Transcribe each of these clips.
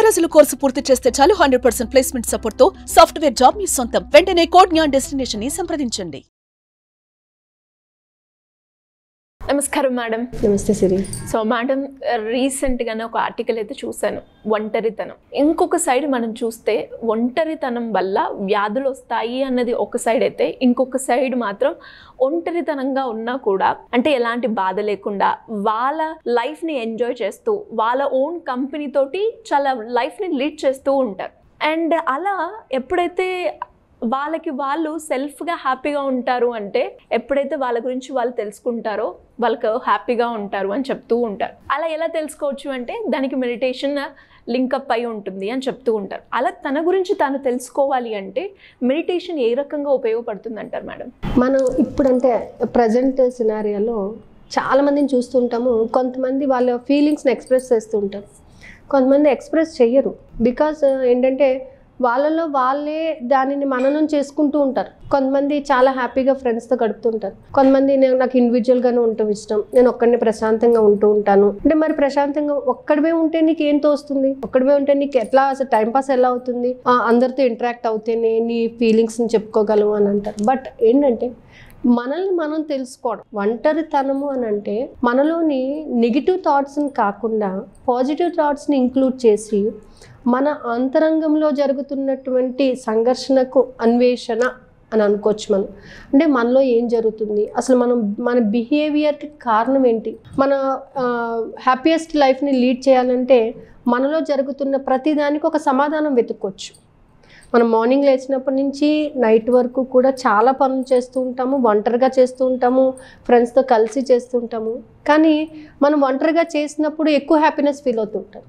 రోజుల కోర్సు పూర్తి చేస్తే చాలు 100% ప్లేస్మెంట్ సపోర్ట్ తో సాఫ్ట్వేర్ జాబ్ మీ సొంతం. వెంటనే కోడ్ జ్ఞాన్ డెస్టినేషన్ ని సంప్రదించండి. నమస్కారం మేడం. నమస్తే సిరి. సో మేడం, రీసెంట్గానే ఒక ఆర్టికల్ అయితే చూశాను, ఒంటరితనం. ఇంకొక సైడ్ మనం చూస్తే ఒంటరితనం వల్ల వ్యాధులు వస్తాయి అన్నది ఒక సైడ్ అయితే, ఇంకొక సైడ్ మాత్రం ఒంటరితనంగా ఉన్నా కూడా అంటే ఎలాంటి బాధ లేకుండా వాళ్ళ లైఫ్ని ఎంజాయ్ చేస్తూ వాళ్ళ ఓన్ కంపెనీ తోటి చాలా లైఫ్ని లీడ్ చేస్తూ ఉంటారు. అండ్ అలా ఎప్పుడైతే వాళ్ళకి వాళ్ళు సెల్ఫ్గా హ్యాపీగా ఉంటారు అంటే ఎప్పుడైతే వాళ్ళ గురించి వాళ్ళు తెలుసుకుంటారో వాళ్ళకు హ్యాపీగా ఉంటారు అని చెప్తూ ఉంటారు. అలా ఎలా తెలుసుకోవచ్చు అంటే దానికి మెడిటేషన్ లింకప్ అయి ఉంటుంది అని చెప్తూ ఉంటారు. అలా తన గురించి తాను తెలుసుకోవాలి అంటే మెడిటేషన్ ఏ రకంగా ఉపయోగపడుతుంది అంటారు మేడం? మనం ఇప్పుడంటే ప్రజెంట్ సినారియోలో చాలామందిని చూస్తుంటాము. కొంతమంది వాళ్ళ ఫీలింగ్స్ని ఎక్స్ప్రెస్ చేస్తూ ఉంటారు, కొంతమంది ఎక్స్ప్రెస్ చెయ్యరు. బికాజ్ ఏంటంటే వాళ్ళలో వాళ్ళే దానిని మననం చేసుకుంటూ ఉంటారు. కొంతమంది చాలా హ్యాపీగా ఫ్రెండ్స్తో గడుపుతుంటారు, కొంతమంది నాకు ఇండివిజువల్గానే ఉండటం ఇష్టం, నేను ఒక్కడిని ప్రశాంతంగా ఉంటూ ఉంటాను అంటే. మరి ప్రశాంతంగా ఒక్కడివే ఉంటే నీకు ఏం తోస్తుంది? ఒక్కడివే ఉంటే నీకు ఎట్లా అసలు టైంపాస్ ఎలా అవుతుంది? అందరితో ఇంటరాక్ట్ అవుతేనే నీ ఫీలింగ్స్ని చెప్పుకోగలవు అని అంటారు. బట్ ఏంటంటే మనల్ని మనం తెలుసుకోవడం, ఒంటరితనము అని అంటే మనలోని నెగిటివ్ థాట్స్ని కాకుండా పాజిటివ్ థాట్స్ని ఇంక్లూడ్ చేసి మన అంతరంగంలో జరుగుతున్నటువంటి సంఘర్షణకు అన్వేషణ అని అనుకోవచ్చు. మనం అంటే మనలో ఏం జరుగుతుంది, అసలు మన బిహేవియర్కి కారణం ఏంటి, మన హ్యాపీయెస్ట్ లైఫ్ని లీడ్ చేయాలంటే మనలో జరుగుతున్న ప్రతిదానికి ఒక సమాధానం వెతుక్కోవచ్చు. మనం మార్నింగ్ లేచినప్పటి నుంచి నైట్ వరకు కూడా చాలా పనులు చేస్తూ ఉంటాము, ఒంటరిగా చేస్తూ ఉంటాము, ఫ్రెండ్స్తో కలిసి చేస్తూ ఉంటాము. కానీ మనం ఒంటరిగా చేసినప్పుడు ఎక్కువ హ్యాపీనెస్ ఫీల్ అవుతూ ఉంటాం.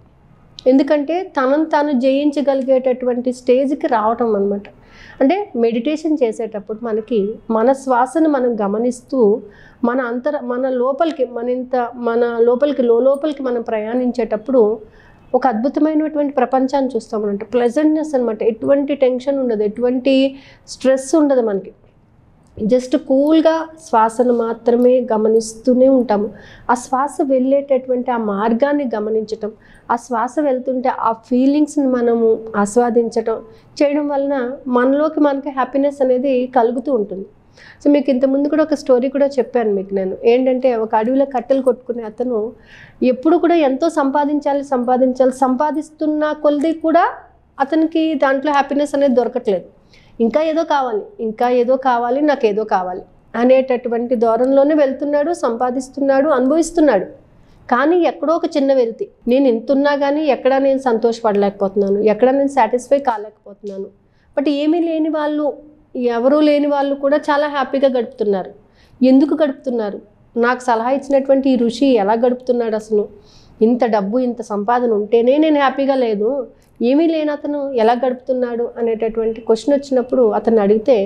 ఎందుకంటే తనను తాను జయించగలిగేటటువంటి స్టేజ్కి రావటం అనమాట. అంటే మెడిటేషన్ చేసేటప్పుడు మన శ్వాసను మనం గమనిస్తూ మన లోపలికి లోపలికి మనం ప్రయాణించేటప్పుడు ఒక అద్భుతమైనటువంటి ప్రపంచాన్ని చూస్తామన్నమాట. ప్లెజెంట్నెస్ అనమాట. ఎటువంటి టెన్షన్ ఉండదు, ఎటువంటి స్ట్రెస్ ఉండదు మనకి. జస్ట్ కూల్గా శ్వాసను మాత్రమే గమనిస్తూనే ఉంటాము. ఆ శ్వాస వెళ్ళేటటువంటి ఆ మార్గాన్ని గమనించటం, ఆ శ్వాస వెళ్తుంటే ఆ ఫీలింగ్స్ని మనము ఆస్వాదించటం చేయడం వలన మనకి హ్యాపీనెస్ అనేది కలుగుతూ ఉంటుంది. సో మీకు ఇంతకుముందు కూడా ఒక స్టోరీ కూడా చెప్పాను మీకు నేను. ఏంటంటే ఒక అడవిలో కట్టెలు కొట్టుకునే అతను ఎప్పుడు కూడా ఎంతో సంపాదిస్తున్న కొలది కూడా అతనికి దాంట్లో హ్యాపీనెస్ అనేది దొరకట్లేదు. ఇంకా ఏదో కావాలి నాకేదో కావాలి అనేటటువంటి ధోరణిలోనే వెళ్తున్నాడు, సంపాదిస్తున్నాడు, అనుభవిస్తున్నాడు. కానీ ఎక్కడో ఒక చిన్న వెళ్తి, నేను ఇంతున్నా కానీ ఎక్కడ నేను సంతోషపడలేకపోతున్నాను, ఎక్కడ నేను సాటిస్ఫై కాలేకపోతున్నాను. బట్ ఎవరూ లేని వాళ్ళు కూడా చాలా హ్యాపీగా గడుపుతున్నారు. ఎందుకు గడుపుతున్నారు? నాకు సలహా ఇచ్చినటువంటి ఈ ఋషి ఎలా గడుపుతున్నాడు? అసలు ఇంత డబ్బు ఇంత సంపాదన ఉంటేనే నేను హ్యాపీగా లేదు, ఏమీ లేని అతను ఎలా గడుపుతున్నాడు అనేటటువంటి క్వశ్చన్ వచ్చినప్పుడు అతన్ని అడిగితే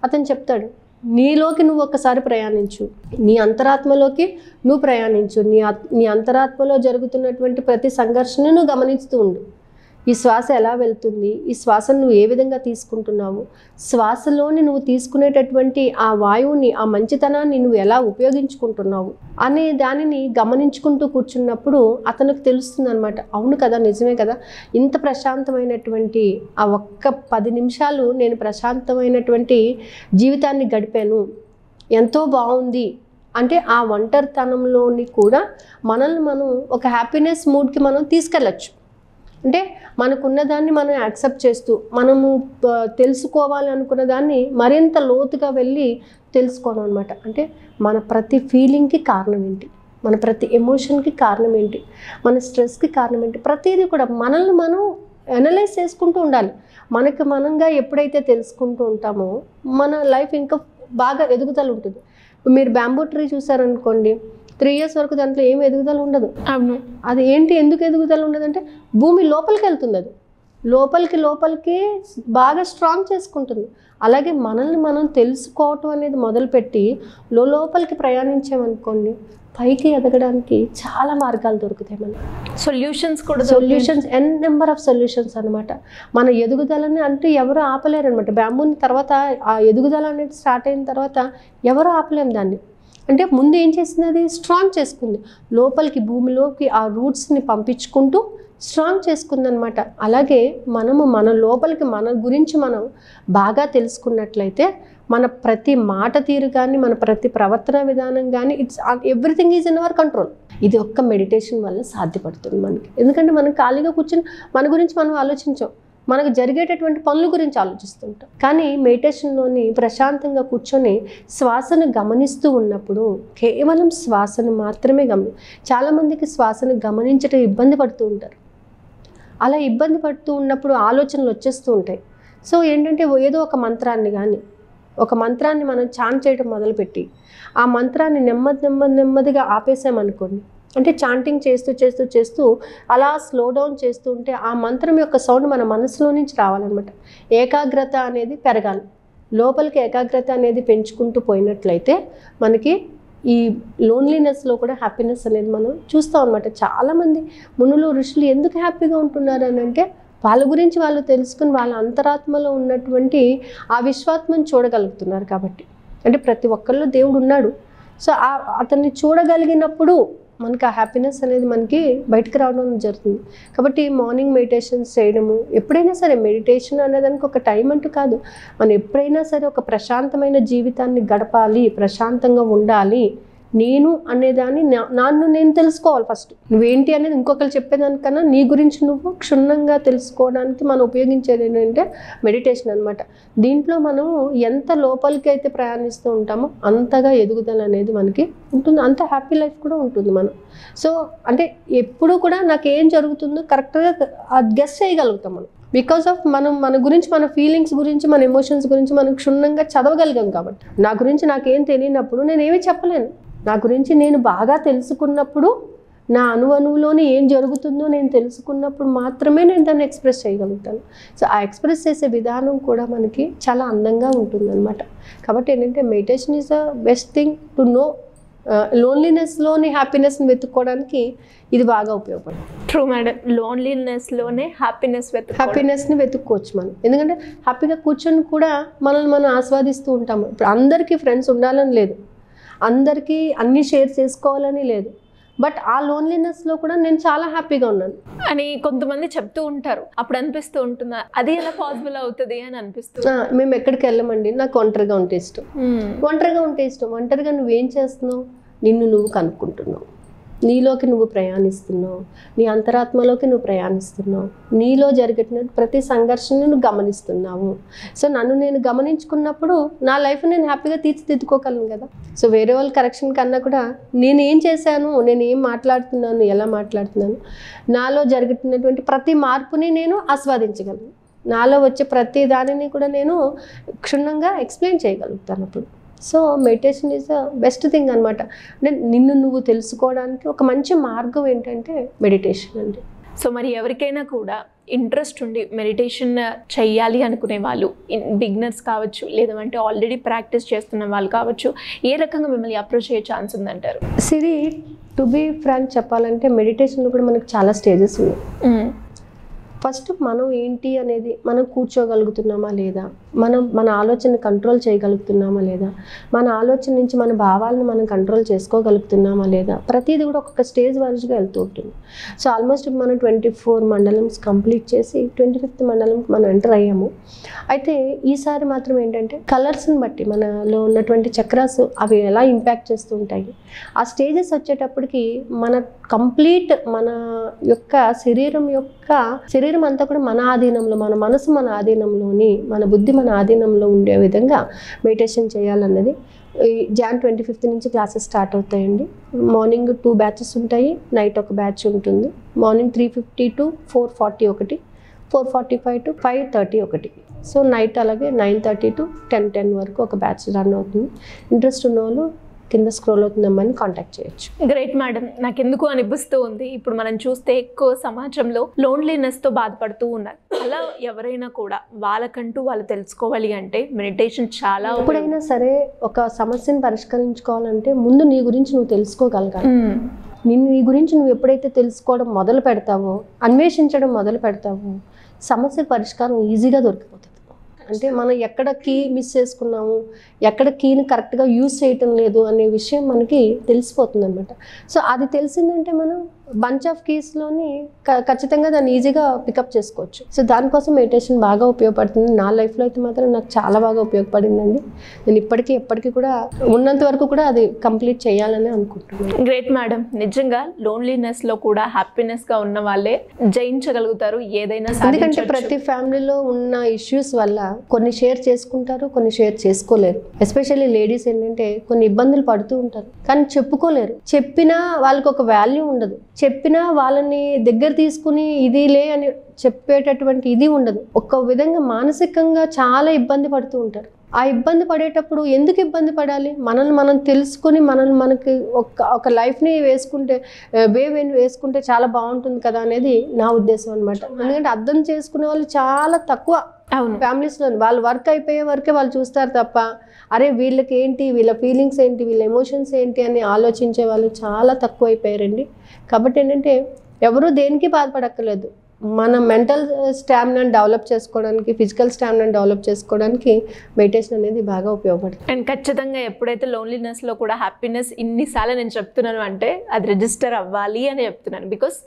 అతను చెప్తాడు, నీలోకి నువ్వు ఒక్కసారి ప్రయాణించు, నీ అంతరాత్మలోకి నువ్వు ప్రయాణించు, నీ అంతరాత్మలో జరుగుతున్నటువంటి ప్రతి సంఘర్షణను నువ్వు గమనిస్తూ ఉండు. ఈ శ్వాస ఎలా వెళ్తుంది, ఈ శ్వాసను నువ్వు ఏ విధంగా తీసుకుంటున్నావు, శ్వాసలోని నువ్వు తీసుకునేటటువంటి ఆ వాయువుని, ఆ మంచితనాన్ని నువ్వు ఎలా ఉపయోగించుకుంటున్నావు అనే దానిని గమనించుకుంటూ కూర్చున్నప్పుడు అతనికి తెలుస్తుంది అనమాట. అవును కదా, నిజమే కదా, ఇంత ప్రశాంతమైనటువంటి ఆ ఒక్క 10 నిమిషాలు నేను ప్రశాంతమైనటువంటి జీవితాన్ని గడిపాను, ఎంతో బాగుంది అంటే ఆ ఒంటరితనంలోని కూడా మనల్ని మనం ఒక హ్యాపీనెస్ మూడ్కి మనం తీసుకెళ్ళచ్చు. అంటే మనకున్న దాన్ని మనం యాక్సెప్ట్ చేస్తూ మనము తెలుసుకోవాలి అనుకున్న దాన్ని మరింత లోతుగా వెళ్ళి తెలుసుకోవడం అనమాట. అంటే మన ప్రతి ఫీలింగ్కి కారణం ఏంటి, మన ప్రతి ఎమోషన్కి కారణం ఏంటి, మన స్ట్రెస్కి కారణం ఏంటి, ప్రతిదీ కూడా మనల్ని మనం అనలైజ్ చేసుకుంటూ ఉండాలి. మనంగా ఎప్పుడైతే తెలుసుకుంటూ ఉంటామో మన లైఫ్ ఇంకా బాగా ఎదుగుదల ఉంటుంది. మీరు బ్యాంబూ ట్రీ చూసారనుకోండి, 3 years వరకు దాంట్లో ఏం ఎదుగుదల ఉండదు. అవును. అది ఏంటి, ఎందుకు ఎదుగుదల ఉండదు అంటే భూమి లోపలికి వెళ్తుంది, అది లోపలికి బాగా స్ట్రాంగ్ చేసుకుంటుంది. అలాగే మనల్ని మనం తెలుసుకోవటం అనేది మొదలుపెట్టి లోపలికి ప్రయాణించామనుకోండి, పైకి ఎదగడానికి చాలా మార్గాలు దొరుకుతాయి. మనకి సొల్యూషన్స్ నెంబర్ ఆఫ్ సొల్యూషన్స్ అనమాట. మన ఎదుగుదలని అంటే ఎవరు ఆపలేరు అనమాట. బ్యాంబూని తర్వాత ఆ ఎదుగుదల అనేది స్టార్ట్ అయిన తర్వాత ఎవరు ఆపలేము దాన్ని. అంటే ముందు ఏం చేసింది, అది స్ట్రాంగ్ చేసుకుంది, లోపలికి భూమిలోకి ఆ రూట్స్ని పంపించుకుంటూ స్ట్రాంగ్ చేసుకుందనమాట. అలాగే మనము మన లోపలికి మన గురించి మనం బాగా తెలుసుకున్నట్లయితే మన ప్రతి మాట తీరు కానీ మన ప్రతి ప్రవర్తన విధానం కానీ everything is in our control. ఇది ఒక్క మెడిటేషన్ వల్ల సాధ్యపడుతుంది మనకి. ఎందుకంటే మనం ఖాళీగా కూర్చొని మన గురించి మనం ఆలోచించాం, మనకు జరిగేటటువంటి పనుల గురించి ఆలోచిస్తుంటాం. కానీ మెడిటేషన్లోని ప్రశాంతంగా కూర్చొని శ్వాసను గమనిస్తూ ఉన్నప్పుడు కేవలం శ్వాసను మాత్రమే చాలామందికి శ్వాసను గమనించడం ఇబ్బంది పడుతూ ఉంటారు. అలా ఇబ్బంది పడుతూ ఉన్నప్పుడు ఆలోచనలు వచ్చేస్తూ ఉంటాయి. సో ఏంటంటే ఏదో ఒక మంత్రాన్ని మనం చాంట్ చేయడం మొదలుపెట్టి ఆ మంత్రాన్ని నెమ్మదిగా ఆపేసామనుకోండి, అంటే చాంటింగ్ చేస్తూ అలా స్లో డౌన్ చేస్తూ ఉంటే ఆ మంత్రం యొక్క సౌండ్ మన మనసులో నుంచి రావాలన్నమాట. ఏకాగ్రత అనేది పెరగాలి. లోపలికి ఏకాగ్రత అనేది పెంచుకుంటూ పోయినట్లయితే మనకి ఈ లోన్లీనెస్లో కూడా హ్యాపీనెస్ అనేది మనం చూస్తాం అనమాట. చాలామంది మునులు ఋషులు ఎందుకు హ్యాపీగా ఉంటున్నారు అని అంటే వాళ్ళ గురించి వాళ్ళు తెలుసుకుని వాళ్ళ అంతరాత్మలో ఉన్నటువంటి ఆ విశ్వాత్మను చూడగలుగుతున్నారు కాబట్టి. అంటే ప్రతి ఒక్కరిలో దేవుడు ఉన్నాడు. సో అతన్ని చూడగలిగినప్పుడు మనకి ఆ హ్యాపీనెస్ అనేది మనకి బయటకు రావడం జరుగుతుంది. కాబట్టి మార్నింగ్ మెడిటేషన్స్ చేయడము, ఎప్పుడైనా సరే మెడిటేషన్ అనేదానికి ఒక టైం అంటూ కాదు, మనం ఎప్పుడైనా సరే ఒక ప్రశాంతమైన జీవితాన్ని గడపాలి, ప్రశాంతంగా ఉండాలి, నేను అనేదాన్ని నన్ను నేను తెలుసుకోవాలి. ఫస్ట్ నువ్వేంటి అనేది ఇంకొకరు చెప్పేదానికన్నా నీ గురించి నువ్వు క్షుణ్ణంగా తెలుసుకోవడానికి మనం ఉపయోగించేది ఏంటంటే మెడిటేషన్ అనమాట. దీంట్లో మనం ఎంత లోపలికి అయితే ప్రయాణిస్తూ ఉంటామో అంతగా ఎదుగుదల అనేది మనకి ఉంటుంది, అంత హ్యాపీ లైఫ్ కూడా ఉంటుంది మనం. సో అంటే ఎప్పుడు కూడా నాకు ఏం జరుగుతుందో కరెక్ట్గా గెస్ చేయగలుగుతాం మనం. బికాస్ ఆఫ్ మనం మన గురించి, మన ఫీలింగ్స్ గురించి, మన ఎమోషన్స్ గురించి మనం క్షుణ్ణంగా చదవగలిగాం కాబట్టి. నా గురించి నాకేం తెలియనప్పుడు నేనేమీ చెప్పలేను. నా గురించి నేను బాగా తెలుసుకున్నప్పుడు, నా అణువులోనే ఏం జరుగుతుందో నేను తెలుసుకున్నప్పుడు మాత్రమే నేను దాన్ని ఎక్స్ప్రెస్ చేయగలుగుతాను. సో ఆ ఎక్స్ప్రెస్ చేసే విధానం కూడా మనకి చాలా అందంగా ఉంటుందన్నమాట. కాబట్టి ఏంటంటే meditation is the best thing to know. లోన్లీనెస్లోని హ్యాపీనెస్ని వెతుక్కోవడానికి ఇది బాగా ఉపయోగపడుతుంది. ట్రూ మేడం, లోన్లీనెస్లోనే హ్యాపీనెస్ని వెతుక్కోవచ్చు మనం. ఎందుకంటే హ్యాపీగా కూర్చొని కూడా మనల్ని మనం ఆస్వాదిస్తూ ఉంటాము. ఇప్పుడు అందరికీ ఫ్రెండ్స్ ఉండాలని లేదు, అందరికీ అన్నీ షేర్ చేసుకోవాలని లేదు, బట్ ఆ లోన్లీనెస్లో కూడా నేను చాలా హ్యాపీగా ఉన్నాను అని కొంతమంది చెప్తూ ఉంటారు. అప్పుడు అనిపిస్తూ ఉంటుందా అది ఎలా పాసిబుల్ అవుతుంది అని అనిపిస్తుంది. మేము ఎక్కడికి వెళ్ళమండి, నాకు ఒంటరిగా ఉంటే ఇష్టం. ఒంటరిగా నువ్వేం చేస్తున్నావు, నిన్ను నువ్వు కనుక్కుంటున్నావు, నీలోకి నువ్వు ప్రయాణిస్తున్నావు, నీ అంతరాత్మలోకి నువ్వు ప్రయాణిస్తున్నావు, నీలో జరిగేటువంటి ప్రతి సంఘర్షణను నువ్వు గమనిస్తున్నావు. సో నన్ను నేను గమనించుకున్నప్పుడు నా లైఫ్ నేను హ్యాపీగా తీర్చిదిద్దుకోగలను కదా. సో వేరే వాళ్ళ కరెక్షన్ కన్నా కూడా నేను ఏం చేశాను, నేను ఏం మాట్లాడుతున్నాను, ఎలా మాట్లాడుతున్నాను, నాలో జరుగుతున్నటువంటి ప్రతి మార్పుని నేను ఆస్వాదించగలను, నాలో వచ్చే ప్రతి దానిని కూడా నేను క్షుణ్ణంగా ఎక్స్ప్లెయిన్ చేయగలుగుతాను అప్పుడు. So meditation is the best thing అనమాట. అంటే నిన్ను నువ్వు తెలుసుకోవడానికి ఒక మంచి మార్గం ఏంటంటే మెడిటేషన్ అండి. సో మరి ఎవరికైనా కూడా ఇంట్రెస్ట్ ఉండి మెడిటేషన్ చెయ్యాలి అనుకునే వాళ్ళు, బిగినర్స్ కావచ్చు, లేదంటే ఆల్రెడీ ప్రాక్టీస్ చేస్తున్న వాళ్ళు కావచ్చు, ఏ రకంగా మిమ్మల్ని అప్రోచ్ అయ్యే ఛాన్స్ ఉందంటారు? సిరి, టు బీ ఫ్రాంక్ చెప్పాలంటే మెడిటేషన్లో కూడా మనకు చాలా స్టేజెస్ ఉన్నాయి. ఫస్ట్ మనం ఏంటి అనేది మనం కూర్చోగలుగుతున్నామా లేదా, మన ఆలోచనని కంట్రోల్ చేయగలుగుతున్నామా లేదా, మన ఆలోచన నుంచి మన భావాలను మనం కంట్రోల్ చేసుకోగలుగుతున్నామా లేదా, ప్రతిదీ కూడా ఒక్కొక్క స్టేజ్ వైజ్గా వెళ్తూ ఉంటుంది. సో ఆల్మోస్ట్ మనం 24 మండలమ్స్ కంప్లీట్ చేసి 25th మండలంకి మనం ఎంటర్ అయ్యాము. అయితే ఈసారి మాత్రం ఏంటంటే కలర్స్ని బట్టి మనలో ఉన్నటువంటి చక్రాస్ అవి ఎలా ఇంపాక్ట్ చేస్తూ ఉంటాయి, ఆ స్టేజెస్ వచ్చేటప్పటికి మన కంప్లీట్ మన యొక్క శరీరం అంతా కూడా మన ఆధీనంలో, మన మనసు మన ఆధీనంలోని, మన బుద్ధి మన ఆధీనంలో ఉండే విధంగా మెడిటేషన్ చేయాలన్నది Jan 25th నుంచి క్లాసెస్ స్టార్ట్ అవుతాయండి. మార్నింగ్ 2 బ్యాచెస్ ఉంటాయి, నైట్ ఒక బ్యాచ్ ఉంటుంది. మార్నింగ్ 3:50 to 4:40 ఒకటి, 4:45 to 5:30 ఒకటి. సో నైట్ అలాగే 9:30 to 10 వరకు ఒక బ్యాచ్ రన్ అవుతుంది. ఇంట్రెస్ట్ ఉన్న వాళ్ళు కింద స్క్రోల్ అవుతుందమ్మని కాంటాక్ట్ చేయొచ్చు. గ్రేట్ మేడం, నాకు ఎందుకు అనిపిస్తూ ఉంది, ఇప్పుడు మనం చూస్తే ఎక్కువ సమాజంలో లోన్లీనెస్తో బాధపడుతూ ఉన్నారు. అలా ఎవరైనా కూడా వాళ్ళకంటూ వాళ్ళు తెలుసుకోవాలి అంటే మెడిటేషన్ చాలా. ఎప్పుడైనా సరే ఒక సమస్యను పరిష్కరించుకోవాలంటే ముందు నీ గురించి నువ్వు తెలుసుకోగలగాలి. నీ గురించి నువ్వు ఎప్పుడైతే తెలుసుకోవడం మొదలు పెడతావో, అన్వేషించడం మొదలు పెడతావో, సమస్య పరిష్కారం ఈజీగా దొరికిపోతుంది. అంటే మనం ఎక్కడ కీ మిస్ చేసుకున్నాము, ఎక్కడ కీని కరెక్ట్గా యూజ్ చేయటం లేదు అనే విషయం మనకి తెలిసిపోతుంది అనమాట. సో అది తెలిసిందంటే మనం బంచ్ ఆఫ్ కీస్లోని ఖచ్చితంగా దాన్ని ఈజీగా పికప్ చేసుకోవచ్చు. సో దానికోసం మెడిటేషన్ బాగా ఉపయోగపడుతుంది. నా లైఫ్లో అయితే మాత్రం నాకు చాలా బాగా ఉపయోగపడిందండి. నేను ఎప్పటికీ కూడా ఉన్నంత వరకు కూడా అది కంప్లీట్ చేయాలని అనుకుంటున్నాను. Great madam. నిజంగా లోన్లీనెస్లో కూడా హ్యాపీనెస్గా ఉన్న వాళ్ళే జయించగలుగుతారు ఏదైనా. ఎందుకంటే ప్రతి ఫ్యామిలీలో ఉన్న ఇష్యూస్ వల్ల కొన్ని షేర్ చేసుకుంటారు, కొన్ని షేర్ చేసుకోలేరు. ఎస్పెషల్లీ లేడీస్ ఏంటంటే కొన్ని ఇబ్బందులు పడుతూ ఉంటారు, కానీ చెప్పుకోలేరు. చెప్పినా వాళ్ళకి ఒక వాల్యూ ఉండదు. చెప్పినా వాళ్ళని దగ్గర తీసుకుని ఇదిలే అని చెప్పేటటువంటి ఇది ఉండదు. ఒక విధంగా మానసికంగా చాలా ఇబ్బంది పడుతూ ఉంటారు. ఆ ఇబ్బంది పడేటప్పుడు ఎందుకు ఇబ్బంది పడాలి? మనల్ని మనం తెలుసుకొని మనకి ఒక లైఫ్ని వేసుకుంటే చాలా బాగుంటుంది కదా అనేది నా ఉద్దేశం అనమాట. ఎందుకంటే అర్థం చేసుకునే వాళ్ళు చాలా తక్కువ ఫ్యామిలీస్లో. వాళ్ళు వర్క్ అయిపోయే వరకే వాళ్ళు చూస్తారు తప్ప అరే వీళ్ళకి ఏంటి, వీళ్ళ ఫీలింగ్స్ ఏంటి, వీళ్ళ ఎమోషన్స్ ఏంటి అని ఆలోచించే వాళ్ళు చాలా తక్కువ అయిపోయారండి. కాబట్టి ఏంటంటే ఎవరు దేనికి బాధపడక్కర్లేదు. మన మెంటల్ స్టామినాని డెవలప్ చేసుకోవడానికి, ఫిజికల్ స్టామినాని డెవలప్ చేసుకోవడానికి మెడిటేషన్ అనేది బాగా ఉపయోగపడుతుంది. అండ్ ఖచ్చితంగా ఎప్పుడైతే లోన్లీనెస్లో కూడా హ్యాపీనెస్ ఇన్నిసార్లు నేను చెప్తున్నాను అంటే అది రిజిస్టర్ అవ్వాలి అని చెప్తున్నాను. బికాస్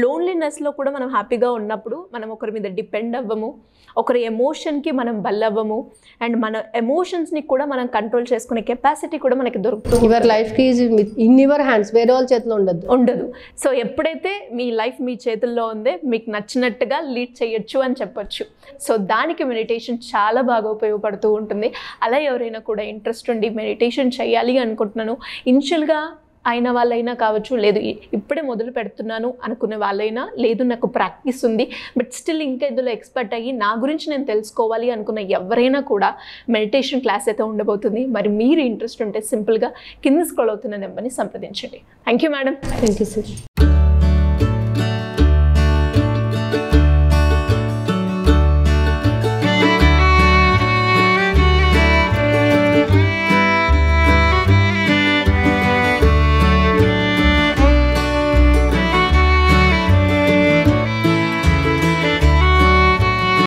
లోన్లీనెస్లో కూడా మనం హ్యాపీగా ఉన్నప్పుడు మనం ఒకరి మీద డిపెండ్ అవ్వము, ఒకరి ఎమోషన్కి మనం బల్లవ్వము, అండ్ మన ఎమోషన్స్ని కూడా మనం కంట్రోల్ చేసుకునే కెపాసిటీ కూడా మనకి దొరుకుతుంది. Your life is in your hands, వేరే వాళ్ళ చేతిలో ఉండదు. సో ఎప్పుడైతే మీ లైఫ్ మీ చేతుల్లో ఉందే మీకు నచ్చినట్టుగా లీడ్ చేయొచ్చు అని చెప్పొచ్చు. సో దానికి మెడిటేషన్ చాలా బాగా ఉపయోగపడుతూ ఉంటుంది. అలా ఎవరైనా కూడా ఇంట్రెస్ట్ ఉండి మెడిటేషన్ చేయాలి అనుకుంటున్నాను, ఇనిషియల్గా అయిన వాళ్ళైనా కావచ్చు, లేదు ఇప్పుడే మొదలు పెడుతున్నాను అనుకునే వాళ్ళైనా, లేదు నాకు ప్రాక్టీస్ ఉంది బట్ స్టిల్ ఇంకా ఇందులో ఎక్స్పర్ట్ అయ్యి నా గురించి నేను తెలుసుకోవాలి అనుకున్న ఎవరైనా కూడా మెడిటేషన్ క్లాస్ అయితే ఉండబోతుంది. మరి మీరు ఇంట్రెస్ట్ ఉంటే సింపుల్గా కింద స్క్రోల్ అవుతున్న నెంబర్ని సంప్రదించండి. Thank you madam. Thank you sir.